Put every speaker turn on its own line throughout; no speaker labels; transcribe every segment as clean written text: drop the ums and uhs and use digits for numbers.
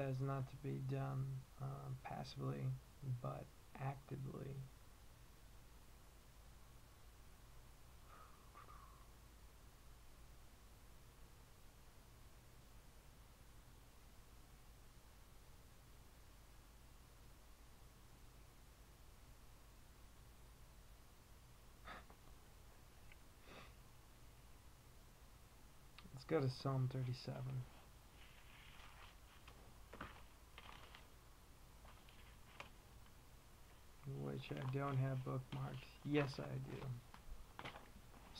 that is not to be done passively, but actively. Let's go to Psalm 37, which I don't have bookmarked. Yes, I do.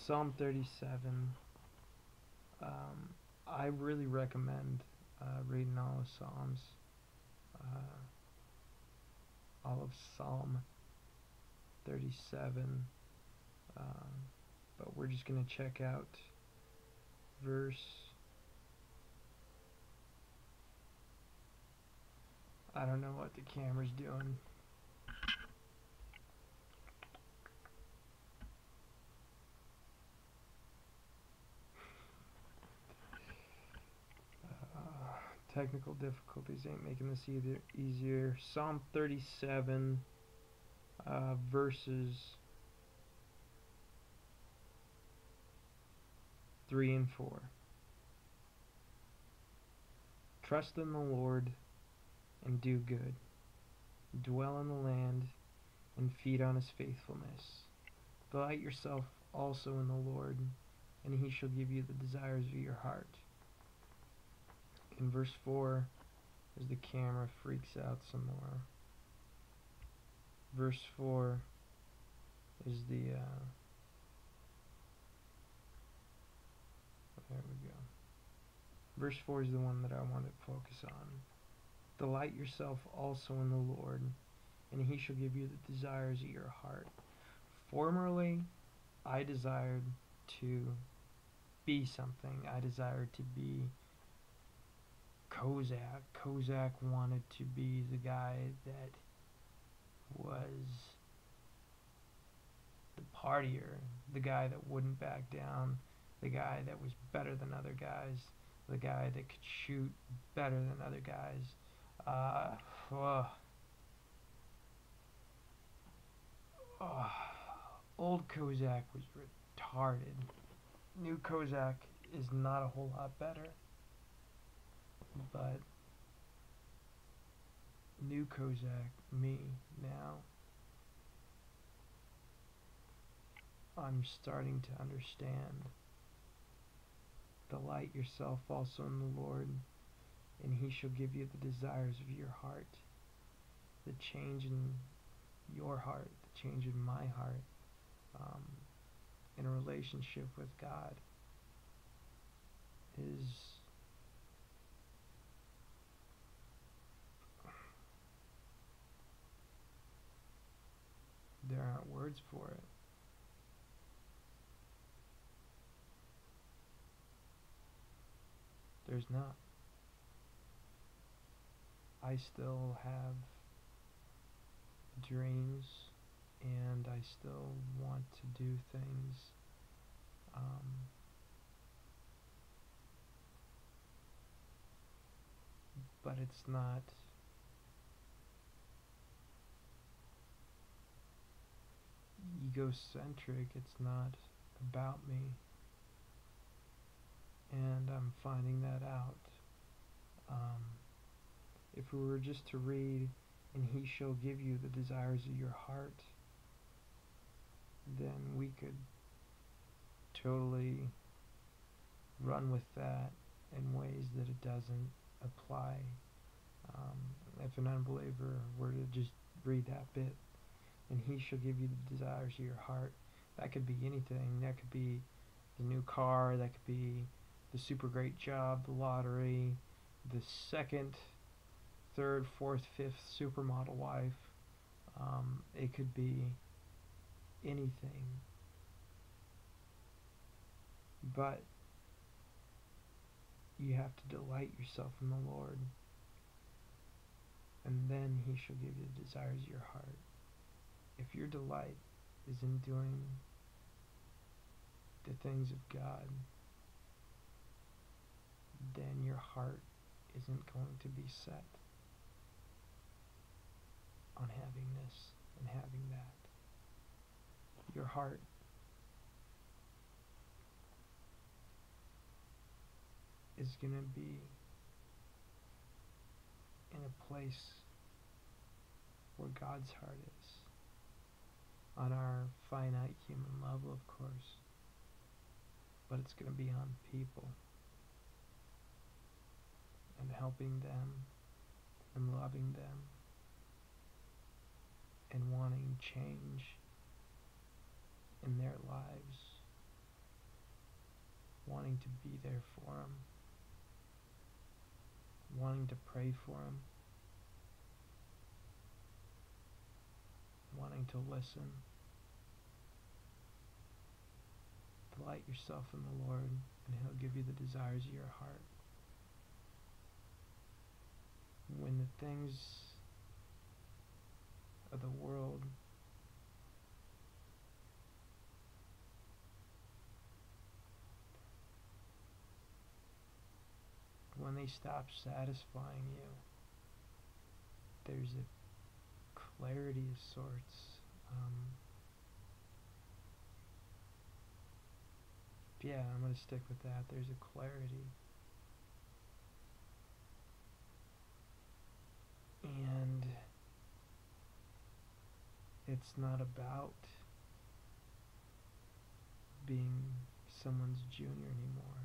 Psalm 37. I really recommend reading all of Psalms, all of Psalm 37. But we're just going to check out verse. I don't know what the camera's doing. Technical difficulties ain't making this either easier. Psalm 37, verses 3 and 4. Trust in the Lord and do good. Dwell in the land and feed on his faithfulness. Delight yourself also in the Lord, and he shall give you the desires of your heart. In verse 4, as the camera freaks out some more, verse 4 is the, there we go. Verse 4 is the one that I want to focus on. Delight yourself also in the Lord, and he shall give you the desires of your heart. Formerly, I desired to be something. I desired to be Kozak. Kozak wanted to be the guy that was the partier, the guy that wouldn't back down, the guy that was better than other guys, the guy that could shoot better than other guys. Old Kozak was retarded. New Kozak is not a whole lot better, but new Kozak, me, now, I'm starting to understand. Delight yourself also in the Lord, and he shall give you the desires of your heart. The change in your heart, the change in my heart, in a relationship with God is there aren't words for it. There's not. I still have dreams, and I still want to do things. But it's not egocentric. It's not about me, and I'm finding that out. If we were just to read, and he shall give you the desires of your heart, then we could totally run with that in ways that it doesn't apply. If an unbeliever were to just read that bit, and he shall give you the desires of your heart, that could be anything. That could be the new car, that could be the super great job, the lottery, the second, third, fourth, fifth supermodel wife. It could be anything. But you have to delight yourself in the Lord, and then he shall give you the desires of your heart. If your delight is in doing the things of God, then your heart isn't going to be set on having this and having that. Your heart is going to be in a place where God's heart is. On our finite human level, of course. But it's going to be on people. And helping them. And loving them. And wanting change in their lives. Wanting to be there for them. Wanting to pray for them. Wanting to listen. Delight yourself in the Lord, and He'll give you the desires of your heart. When the things of the world when they stop satisfying you, there's a clarity of sorts. Yeah, I'm going to stick with that. There's a clarity. And it's not about being someone's junior anymore.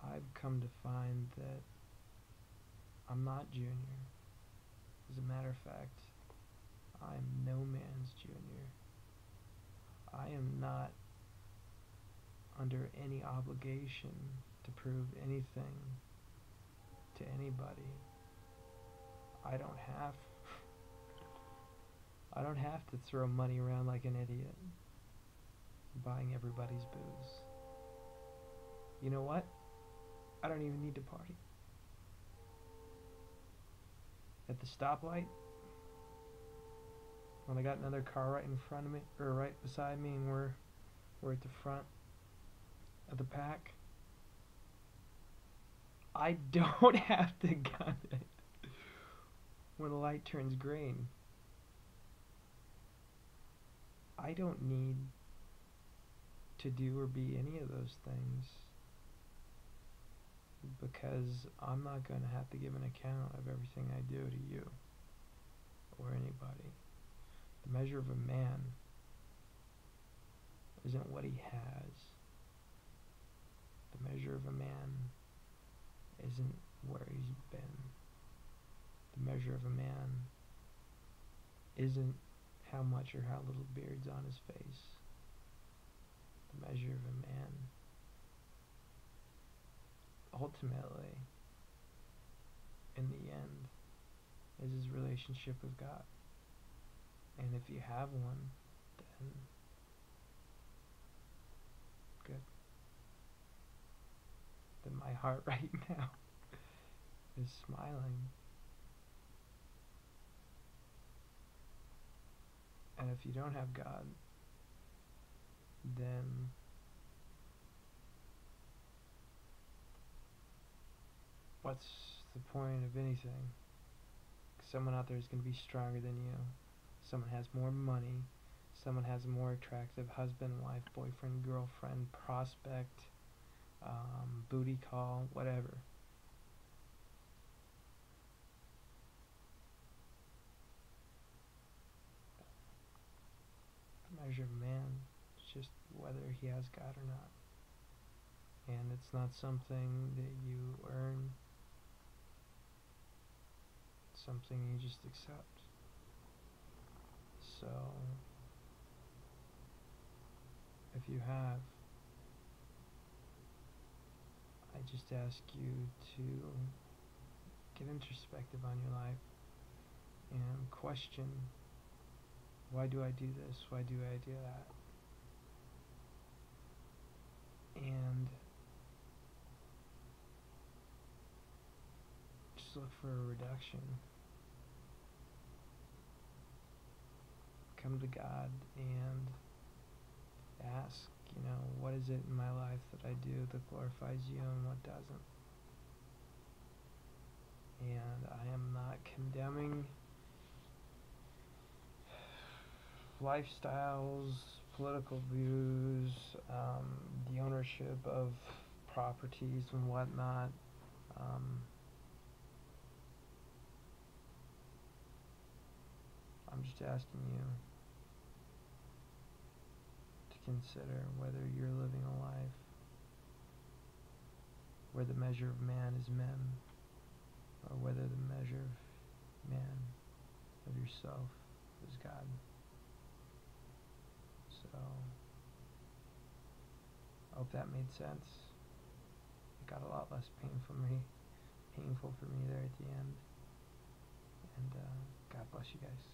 I've come to find that I'm not junior. As a matter of fact, I'm no man's junior. I am not under any obligation to prove anything to anybody. I don't have to throw money around like an idiot, buying everybody's booze. You know what? I don't even need to party. At the stoplight, when I got another car right in front of me, or right beside me, and we're at the front of the pack, I don't have to gun it when the light turns green. I don't need to do or be any of those things, because I'm not going to have to give an account of everything I do to you or anybody. The measure of a man isn't what he has. The measure of a man isn't where he's been. The measure of a man isn't how much or how little beard's on his face. The measure of a man ultimately, in the end, is his relationship with God. And if you have one, then good. Then my heart right now is smiling. And if you don't have God, then what's the point of anything? Someone out there is going to be stronger than you. Someone has more money. Someone has a more attractive husband, wife, boyfriend, girlfriend, prospect, booty call, whatever. The measure of man is just whether he has God or not. And it's not something that you earn. It's something you just accept. So, if you have, I just ask you to get introspective on your life and question, why do I do this? Why do I do that? And just look for a reduction. Come to God and ask, what is it in my life that I do that glorifies you and what doesn't? and I am not condemning lifestyles, political views, the ownership of properties and whatnot. I'm just asking you to consider whether you're living a life where the measure of man is men, or whether the measure of man, of yourself, is God. So, I hope that made sense. It got a lot less painful for me there at the end. And God bless you guys.